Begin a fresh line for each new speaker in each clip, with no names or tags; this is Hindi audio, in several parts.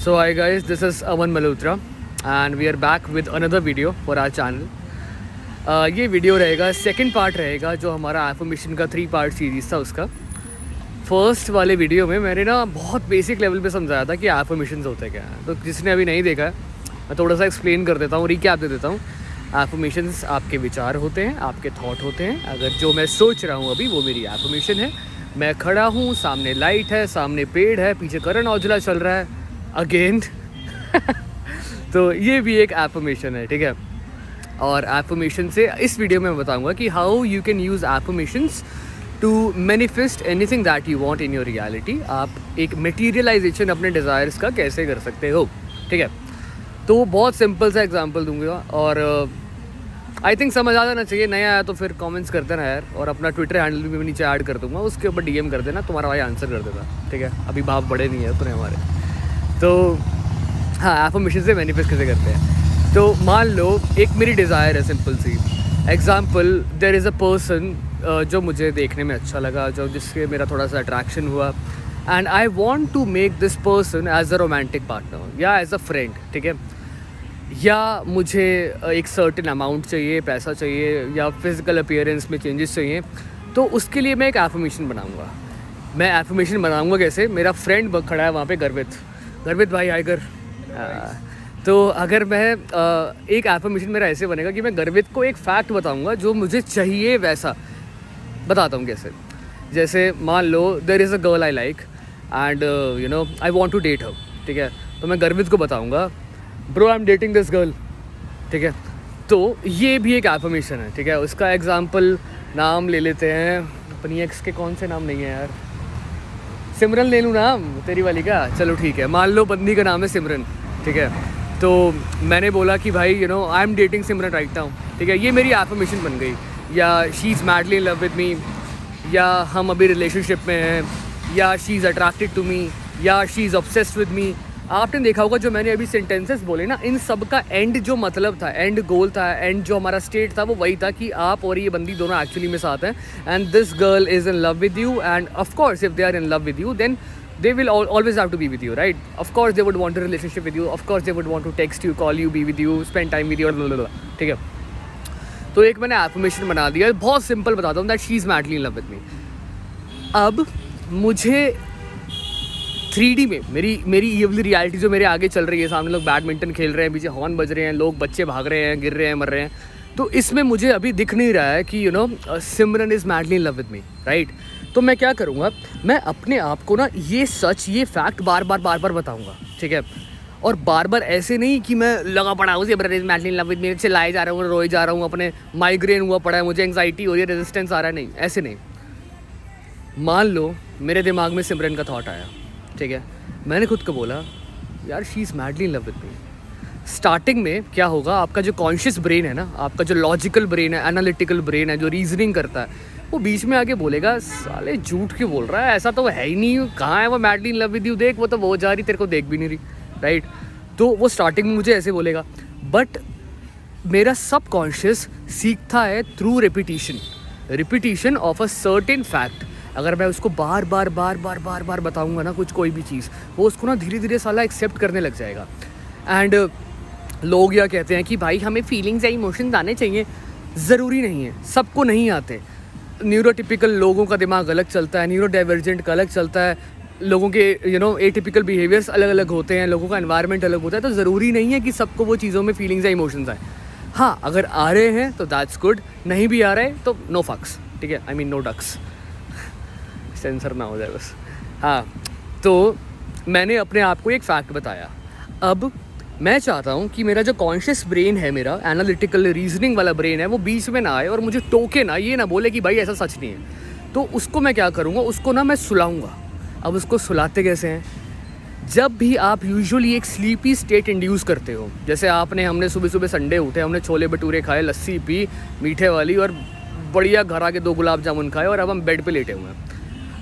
So hi guys, this is Aman Malhotra and we are back with another video for our channel. ये वीडियो रहेगा, सेकंड पार्ट रहेगा जो हमारा एफर्मेशन का 3 पार्ट सीरीज़ था उसका। फर्स्ट वाले वीडियो में मैंने ना बहुत बेसिक लेवल पे समझाया था कि एफर्मेशंस होते क्या हैं। तो जिसने अभी नहीं देखा है मैं थोड़ा सा एक्सप्लेन कर देता हूँ, रिकैप दे देता हूँ। एफर्मेशंस आपके विचार होते हैं, आपके थॉट होते हैं। अगर जो मैं सोच रहा हूँ अभी वो मेरी एफर्मेशन है। मैं खड़ा हूँ, सामने लाइट है, सामने पेड़ है, पीछे करण औजला चल रहा है अगेन तो ये भी एक एफर्मेशन है, ठीक है। और एफर्मेशन से इस वीडियो में मैं बताऊंगा कि how you can use affirmations to manifest anything that you want in your reality. आप एक मटेरियलाइजेशन अपने डिज़ायर्स का कैसे कर सकते हो, ठीक है। तो बहुत सिंपल सा एग्जांपल दूंगा और आई थिंक समझ आ जाना चाहिए। नया आया तो फिर कमेंट्स करते ना यार, और अपना ट्विटर हैंडल भी मैं नीचे ऐड कर दूंगा, उसके ऊपर डीएम कर देना, तुम्हारा भाई आंसर कर देता, ठीक है। अभी भाव बड़े नहीं है उतने हमारे। तो हाँ, एफर्मेशन से मैनिफेस्ट कैसे करते हैं। तो मान लो एक मेरी डिज़ायर है, सिंपल सी example, there is a person जो मुझे देखने में अच्छा लगा, जो जिससे मेरा थोड़ा सा अट्रैक्शन हुआ, and I want to make this person as a romantic partner या एज अ फ्रेंड, ठीक है। या मुझे एक सर्टेन अमाउंट चाहिए, पैसा चाहिए, या फिज़िकल अपीयरेंस में चेंजेस चाहिए। तो उसके लिए मैं एक एफर्मेशन बनाऊँगा। मैं एफर्मेशन बनाऊँगा कैसे, मेरा फ्रेंड खड़ा है वहाँ पे, गर्वित भाई हाय कर। तो अगर मैं एक एफर्मेशन मेरा ऐसे बनेगा कि मैं गर्वित को एक फैक्ट बताऊंगा जो मुझे चाहिए, वैसा बताता हूँ कैसे। जैसे मान लो there is a girl I like and you know I want to date her, ठीक है। तो मैं गर्वित को बताऊंगा bro I am dating this girl, ठीक है। तो ये भी एक एफर्मेशन है, ठीक है। उसका एग्जाम्पल नाम ले लेते हैं, अपनी एक्स के कौन से नाम नहीं है यार, सिमरन ले लूँ नाम तेरी वाली का, चलो ठीक है। मान लो बंदी का नाम है सिमरन, ठीक है। तो मैंने बोला कि भाई you know I am dating Simran right now, ठीक है। ये मेरी एफर्मेशन बन गई। या she is madly in love with me, या हम अभी रिलेशनशिप में हैं, या she is attracted to me, या she is obsessed with me. आपने देखा होगा जो मैंने अभी सेंटेंसेस बोले ना, इन सब का एंड जो मतलब था, एंड गोल था, एंड जो हमारा स्टेट था वो वही था कि आप और ये बंदी दोनों एक्चुअली में साथ हैं, and this girl is in love with you, and of course if they are in love with you then they will always have to be with you, right? Of course they would want a relationship with you, of course they would want to text you, call you, be with you, spend time with you, ठीक है। तो एक मैंने एफर्मेशन बना दिया, बहुत सिंपल बताता हूँ, that she is madly in love with मी। अब मुझे 3D में मेरी ये वाली रियलिटी जो मेरे आगे चल रही है, सामने लोग बैडमिंटन खेल रहे हैं, पीछे हॉर्न बज रहे हैं, लोग बच्चे भाग रहे हैं, गिर रहे हैं, मर रहे हैं, तो इसमें मुझे अभी दिख नहीं रहा है कि you know Simran is madly in love with me, right. तो मैं क्या करूँगा, मैं अपने आप को ना ये सच, ये फैक्ट बार बार बताऊँगा, ठीक है। और बार बार ऐसे नहीं कि मैं लगा पड़ा हूँ Simran is madly in love with me, चिल्लाए जा रहा हूँ, रोए जा रहा हूँ, अपने माइग्रेन हुआ पड़ा है, मुझे एंग्जाइटी हो रही है, रेजिस्टेंस आ रहा है, नहीं, ऐसे नहीं। मान लो मेरे दिमाग में सिमरन का थॉट आया, ठीक है। मैंने खुद को बोला यार she is madly in love with me. Starting में क्या होगा, आपका जो कॉन्शियस ब्रेन है ना, आपका जो लॉजिकल ब्रेन है, एनालिटिकल ब्रेन है, जो रीजनिंग करता है, वो बीच में आके बोलेगा साले झूठ क्यों बोल रहा है, ऐसा तो है ही नहीं, कहाँ है वो madly in love with you, देख वो तो वो जा रही, तेरे को देख भी नहीं रही, राइट। तो वो स्टार्टिंग में मुझे ऐसे बोलेगा, बट मेरा सब कॉन्शियस सीखता है through repetition of a certain fact. अगर मैं उसको बार बार बताऊंगा ना कुछ, कोई भी चीज़, वो उसको ना धीरे धीरे साला एक्सेप्ट करने लग जाएगा। एंड लोग यह कहते हैं कि भाई हमें फीलिंग्स या इमोशंस आने चाहिए, ज़रूरी नहीं है, सबको नहीं आते। न्यूरोटिपिकल लोगों का दिमाग अलग चलता है, न्यूरो डाइवर्जेंट का अलग चलता है, लोगों के यू नो एटिपिकल बिहेवियर्स अलग अलग होते हैं, लोगों का एनवायरनमेंट अलग होता है। तो ज़रूरी नहीं है कि सबको वो चीज़ों में फीलिंग्स या इमोशंस आए। हाँ, अगर आ रहे हैं तो दैट्स गुड, नहीं भी आ रहे तो नो फक्स, ठीक है, I mean no ducks, censor ना हो जाए बस। हाँ, तो मैंने अपने आप को एक फैक्ट बताया। अब मैं चाहता हूँ कि मेरा जो कॉन्शियस ब्रेन है, मेरा एनालिटिकल रीजनिंग वाला ब्रेन है, वो बीच में ना आए और मुझे टोके ना, ये ना बोले कि भाई ऐसा सच नहीं है। तो उसको मैं क्या करूँगा, उसको ना मैं सुलाऊँगा। अब उसको सुलाते कैसे हैं, जब भी आप यूजुअली एक स्लीपी स्टेट इंड्यूस करते हो, जैसे हमने सुबह संडे उठे, हमने छोले भटूरे खाए, लस्सी पी मीठे वाली, और बढ़िया घर आके 2 गुलाब जामुन खाए, और अब हम बेड पे लेटे हुए हैं।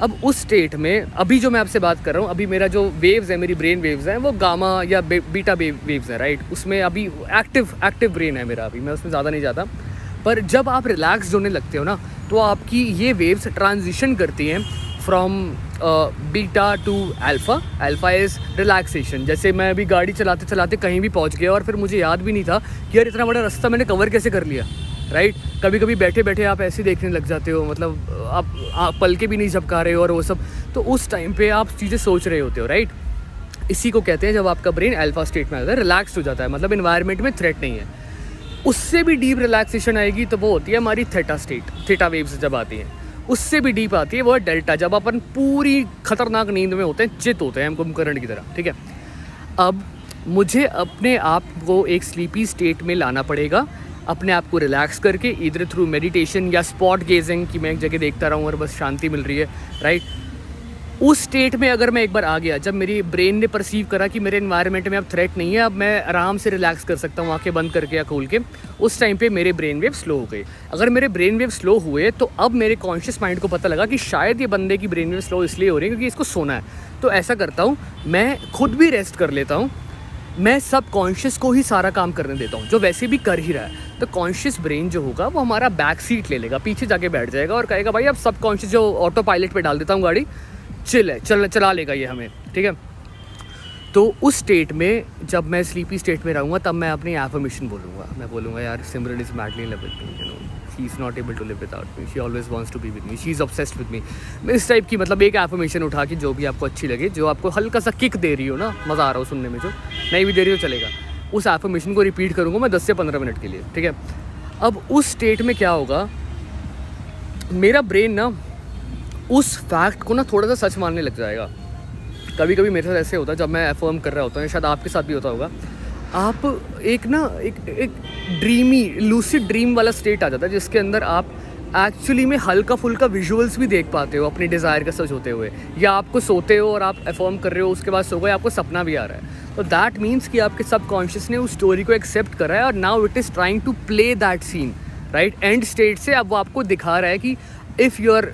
अब उस स्टेट में अभी जो मैं आपसे बात कर रहा हूँ, अभी मेरा जो वेव्स है, मेरी ब्रेन वेव्स हैं, वो गामा या बीटा वेव्स हैं, राइट। उसमें अभी एक्टिव ब्रेन है मेरा, अभी मैं उसमें ज़्यादा नहीं जाता। पर जब आप रिलैक्स होने लगते हो ना, तो आपकी ये वेव्स ट्रांजिशन करती हैं from beta two alpha. Alpha is relaxation. जैसे मैं अभी गाड़ी चलाते चलाते कहीं भी पहुंच गया और फिर मुझे याद भी नहीं था कि यार इतना बड़ा रास्ता मैंने कवर कैसे कर लिया, राइट। कभी कभी बैठे बैठे आप ऐसे देखने लग जाते हो, मतलब आप पल के भी नहीं झपका रहे हो और वो सब, तो उस टाइम पे आप चीज़ें सोच रहे होते हो, राइट। इसी को कहते हैं जब आपका ब्रेन अल्फ़ा स्टेट में आता है, रिलैक्स हो जाता है, मतलब इन्वायरमेंट में थ्रेट नहीं है। उससे भी डीप रिलैक्सेशन आएगी तो वो होती है हमारी थीटा स्टेट। थीटा वेव्स जब आती हैं उससे भी डीप आती है, वो है डेल्टा, जब अपन पूरी खतरनाक नींद में होते हैं, चित होते हैं हम कुंभकर्ण की तरह, ठीक है। अब मुझे अपने आप को एक स्लीपी स्टेट में लाना पड़ेगा, अपने आप को रिलैक्स करके, इधर थ्रू मेडिटेशन या स्पॉट गेजिंग कि मैं एक जगह देखता रहूँ और बस शांति मिल रही है, राइट। उस स्टेट में अगर मैं एक बार आ गया, जब मेरी ब्रेन ने परसीव करा कि मेरे एनवायरनमेंट में अब थ्रेट नहीं है, अब मैं आराम से रिलैक्स कर सकता हूँ आंखें बंद करके या खोल के, उस टाइम पे मेरे ब्रेन वेव स्लो हो गए। अगर मेरे ब्रेन वेव स्लो हुए तो अब मेरे कॉन्शियस माइंड को पता लगा कि शायद ये बंदे की ब्रेन वेव स्लो इसलिए हो रही है क्योंकि इसको सोना है। तो ऐसा करता हूँ, मैं खुद भी रेस्ट कर लेता हूँ, मैं सब कॉन्शियस को ही सारा काम करने देता हूँ जो वैसे भी कर ही रहा है। तो कॉन्शियस ब्रेन जो होगा वो हमारा बैक सीट ले लेगा, पीछे जाके बैठ जाएगा और कहेगा भाई अब सब कॉन्शियस जो ऑटो पायलट पे डाल देता हूँ गाड़ी, चिल है, चला लेगा ये हमें, ठीक है। तो उस स्टेट में जब मैं स्लीपी स्टेट में रहूँगा तब मैं अपनी एफर्मेशन बोलूँगा। मैं बोलूँगा यार Simran is madly in love with me, you know, she is not able to live without me, she always wants to be with me, she is obsessed with me. मैं इस टाइप की, मतलब एक एफर्मेशन उठा के जो भी आपको अच्छी लगे, जो आपको हल्का सा किक दे रही हो ना, मज़ा आ रहा हो सुनने में, जो नहीं भी दे रही हो चलेगा, उस एफर्मेशन को रिपीट करूँगा मैं 10 से 15 मिनट के लिए, ठीक है। अब उस स्टेट में क्या होगा, मेरा ब्रेन ना उस फैक्ट को ना थोड़ा सा सच मानने लग जाएगा। कभी कभी मेरे साथ ऐसे होता है जब मैं अफर्म कर रहा होता हूँ, शायद आपके साथ भी होता होगा, आप एक ड्रीमी लूसिड ड्रीम वाला स्टेट आ जाता है जिसके अंदर आप एक्चुअली में हल्का फुल्का विजुअल्स भी देख पाते हो अपनी डिज़ायर का सच होते हुए, या आपको सोते हो और आप अफर्म कर रहे हो, उसके बाद सो गए, आपको सपना भी आ रहा है। तो दैट मीन्स कि आपके सबकॉन्शियस ने उस स्टोरी को एक्सेप्ट करा है और now it is trying to play that scene, right. And state से अब वो आपको दिखा रहा है कि if your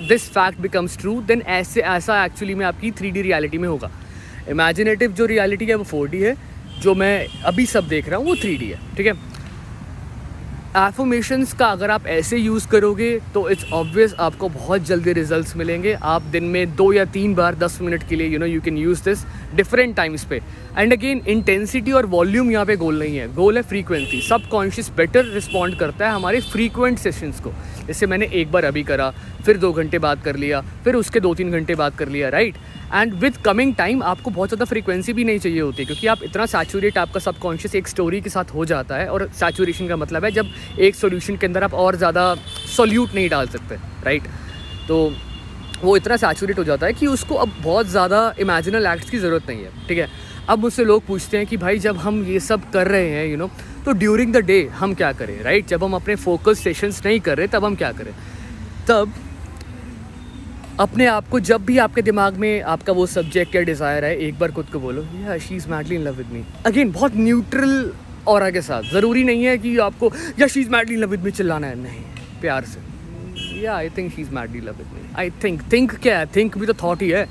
this fact becomes true then ऐसा एक्चुअली में आपकी 3D रियलिटी में होगा। इमेजिनेटिव जो रियलिटी है वो 4D है, जो मैं अभी सब देख रहा हूँ वो 3D है, ठीक है। एफर्मेशंस का अगर आप ऐसे यूज़ करोगे तो इट्स ऑब्वियस आपको बहुत जल्दी रिजल्ट्स मिलेंगे। आप दिन में 2 या 3 बार 10 मिनट के लिए you can use this different times पे। एंड अगेन इंटेंसिटी और वॉल्यूम यहाँ पे गोल नहीं है, गोल है फ्रीक्वेंसी। सब कॉन्शियस बेटर रिस्पॉन्ड करता है हमारे फ्रीक्वेंट सेशंस को। जैसे मैंने एक बार अभी करा, फिर 2 घंटे बाद कर लिया, फिर उसके 2-3 घंटे बाद कर लिया, right. And with coming time आपको बहुत ज़्यादा फ्रीक्वेंसी भी नहीं चाहिए होती, क्योंकि आप इतना सैचुरेट आपका सबकॉन्शियस एक स्टोरी के साथ हो जाता है। और सैचुरेशन का मतलब है जब एक सॉल्यूशन के अंदर आप और ज़्यादा सॉल्यूट नहीं डाल सकते, राइट। तो वो इतना सैचुरेट हो जाता है कि उसको अब बहुत ज़्यादा इमेजिनल एक्ट्स की ज़रूरत नहीं है, ठीक है। अब मुझसे लोग पूछते हैं कि भाई जब हम ये सब कर रहे हैं तो ड्यूरिंग द डे हम क्या करें, राइट। जब हम अपने फोकस सेशंस नहीं कर रहे तब हम क्या करें। तब अपने आप को, जब भी आपके दिमाग में आपका वो सब्जेक्ट या डिज़ायर है, एक बार खुद को बोलो या she is madly in love with me. Again बहुत न्यूट्रल ऑरा के साथ, ज़रूरी नहीं है कि आपको या she is madly in love with मी चिल्लाना है, नहीं, प्यार से या I think she is madly in love with me. I think क्या है, थिंक भी तो थॉट ही है।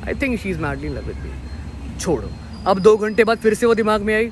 I think she is madly in love with मी, छोड़ो। अब 2 घंटे बाद फिर से वो दिमाग में आई,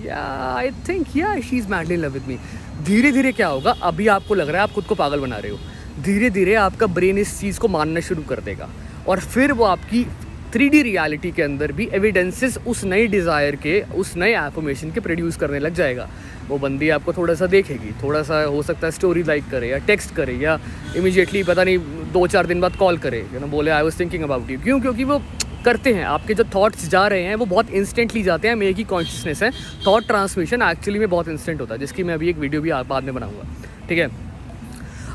या आई थिंक या she is madly in love with मी। धीरे धीरे क्या होगा, अभी आपको लग रहा है आप खुद को पागल बना रहे हो, धीरे धीरे आपका ब्रेन इस चीज़ को मानना शुरू कर देगा और फिर वो आपकी 3D रियलिटी के अंदर भी एविडेंसेस उस नई डिज़ायर के, उस नए एफर्मेशन के प्रोड्यूस करने लग जाएगा। वो बंदी आपको थोड़ा सा देखेगी, थोड़ा सा हो सकता है स्टोरी लाइक करे या टेक्स्ट करे या इमीडिएटली पता नहीं 2-4 दिन बाद कॉल करे, बोले I was thinking about you. क्यों? क्योंकि वो करते हैं, आपके जो थॉट्स जा रहे हैं वो बहुत इंस्टेंटली जाते हैं। मेरी की कॉन्शियसनेस है, थॉट ट्रांसमिशन एक्चुअली में बहुत इंस्टेंट होता है, जिसकी मैं अभी एक वीडियो भी बाद में बनाऊंगा, ठीक है।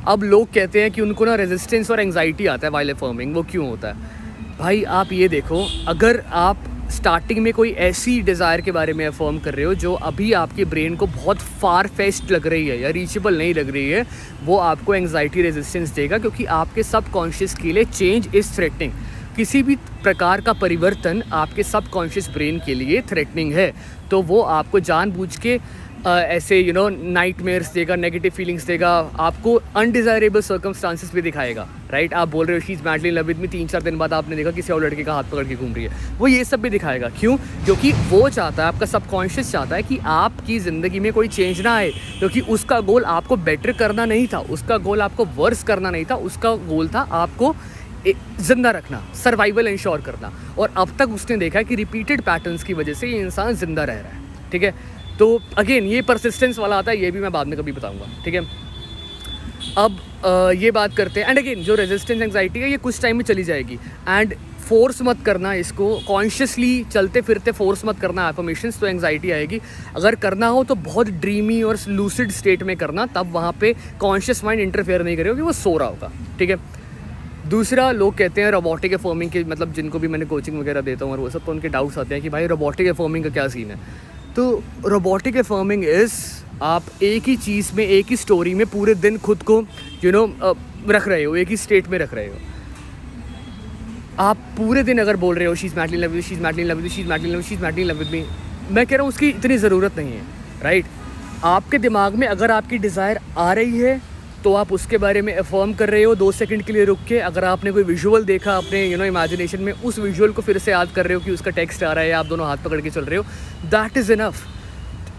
अब लोग कहते हैं कि उनको ना रेजिस्टेंस और एंग्जाइटी आता है वाइल अफर्मिंग। वो क्यों होता है भाई? आप ये देखो, अगर आप स्टार्टिंग में कोई ऐसी डिज़ायर के बारे में अफर्म कर रहे हो जो अभी आपके ब्रेन को बहुत फार फेस्ट लग रही है या रीचेबल नहीं लग रही है, वो आपको एंग्जाइटी रेजिस्टेंस देगा, क्योंकि आपके सबकॉन्शियस के लिए चेंज इज़ थ्रेटनिंग। किसी भी प्रकार का परिवर्तन आपके सबकॉन्शियस ब्रेन के लिए थ्रेटनिंग है, तो वो आपको जानबूझ के ऐसे नाइटमेयर्स देगा, नेगेटिव फीलिंग्स देगा, आपको अनडिज़ायरेबल सर्कमस्टांसेस भी दिखाएगा, राइट। आप बोल रहे हो she is madly in love with मी, 3-4 दिन बाद आपने देखा किसी और लड़के का हाथ पकड़ के घूम रही है, वो ये सब भी दिखाएगा। क्यों? क्योंकि वो चाहता है, आपका सबकॉन्शियस चाहता है कि आपकी ज़िंदगी में कोई चेंज ना आए, क्योंकि उसका गोल आपको बेटर करना नहीं था, उसका गोल आपको वर्स करना नहीं था, उसका गोल था आपको ज़िंदा रखना, सर्वाइवल इंश्योर करना। और अब तक उसने देखा है कि रिपीटेड पैटर्न्स की वजह से ये इंसान ज़िंदा रह रहा है, ठीक है। तो अगेन ये परसिस्टेंस वाला आता है, ये भी मैं बाद में कभी बताऊँगा, ठीक है। अब ये बात करते हैं, एंड अगेन जो रेजिस्टेंस एंग्जाइटी है ये कुछ टाइम में चली जाएगी, एंड फोर्स मत करना इसको, कॉन्शियसली चलते फिरते फोर्स मत करना एफर्मेशंस, तो एंग्जाइटी आएगी। अगर करना हो तो बहुत ड्रीमी और लूसिड स्टेट में करना, तब वहाँ पे कॉन्शियस माइंड इंटरफेयर नहीं करेगा, वो सो रहा होगा, ठीक है। दूसरा, लोग कहते हैं रोबोटिक अफर्मिंग के, मतलब जिनको भी मैंने कोचिंग वगैरह देता हूँ और वो सब, तो उनके डाउट्स आते हैं कि भाई रोबोटिक अफर्मिंग का क्या सीन है। तो रोबोटिक अफर्मिंग इज़, आप एक ही चीज़ में, एक ही स्टोरी में पूरे दिन खुद को रख रहे हो, एक ही स्टेट में रख रहे हो। आप पूरे दिन अगर बोल रहे हो she is madly in love with, she is madly in love with, she is madly in love, she is madly in love with me, मैं कह रहा हूँ उसकी इतनी ज़रूरत नहीं है, राइट। आपके दिमाग में अगर आपकी डिज़ायर आ रही है तो आप उसके बारे में अफर्म कर रहे हो 2 सेकंड के लिए रुक के। अगर आपने कोई विजुअल देखा अपने इमेजिनेशन में, उस विजुअल को फिर से याद कर रहे हो कि उसका टेक्स्ट आ रहा है, या आप दोनों हाथ पकड़ के चल रहे हो, दैट इज़ इनफ।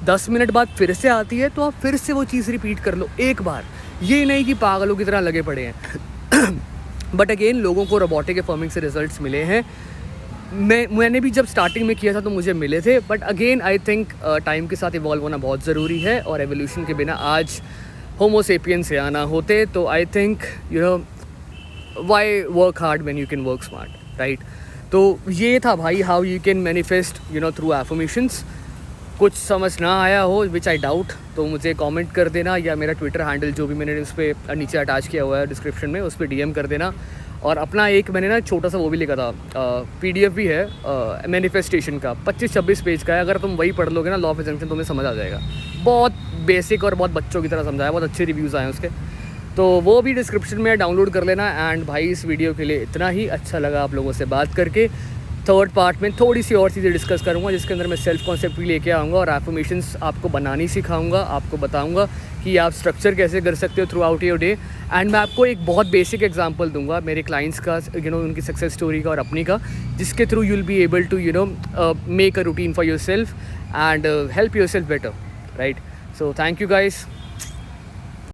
10 मिनट बाद फिर से आती है तो आप फिर से वो चीज़ रिपीट कर लो एक बार, ये नहीं कि पागलों की तरह लगे पड़े हैं। बट अगेन लोगों को रोबोटिक अफर्मिंग से रिजल्ट्स मिले हैं। मैंने भी जब स्टार्टिंग में किया था तो मुझे मिले थे, but again I think time के साथ इवॉल्व होना बहुत ज़रूरी है, और एवोल्यूशन के बिना आज होमो सेपियंस से आना होते, तो I think Y work hard when you can work smart, right. तो ये था भाई, how you can manifest through affirmations. कुछ समझ ना आया हो, विच आई डाउट, तो मुझे कमेंट कर देना, या मेरा ट्विटर हैंडल जो भी मैंने उस पर नीचे अटैच किया हुआ है डिस्क्रिप्शन में, उस पर DM कर देना। और अपना एक मैंने ना छोटा सा वो भी लिखा था, PDF भी है मैनिफेस्टेशन का, 25-26 पेज का है। अगर तुम वही पढ़ लोगे ना, लॉ ऑफ अट्रैक्शन, तुम्हें समझ आ जाएगा। बहुत बेसिक और बहुत बच्चों की तरह समझाया, बहुत अच्छे रिव्यूज़ आए उसके, तो वो भी डिस्क्रिप्शन में डाउनलोड कर लेना। एंड भाई इस वीडियो के लिए इतना ही। अच्छा लगा आप लोगों से बात करके। थर्ड पार्ट में थोड़ी सी और चीज़ें डिस्कस करूँगा, जिसके अंदर मैं सेल्फ कॉन्सेप्ट भी लेके आऊँगा और एफर्मेशंस आपको बनानी सिखाऊँगा, आपको बताऊँगा कि आप स्ट्रक्चर कैसे कर सकते हो through out your day. And मैं आपको एक बहुत बेसिक एग्जांपल दूंगा मेरे क्लाइंट्स का, उनकी सक्सेस स्टोरी का और अपनी का, जिसके through you will be able to make a routine for yourself and help yourself better, right. So thank you guys.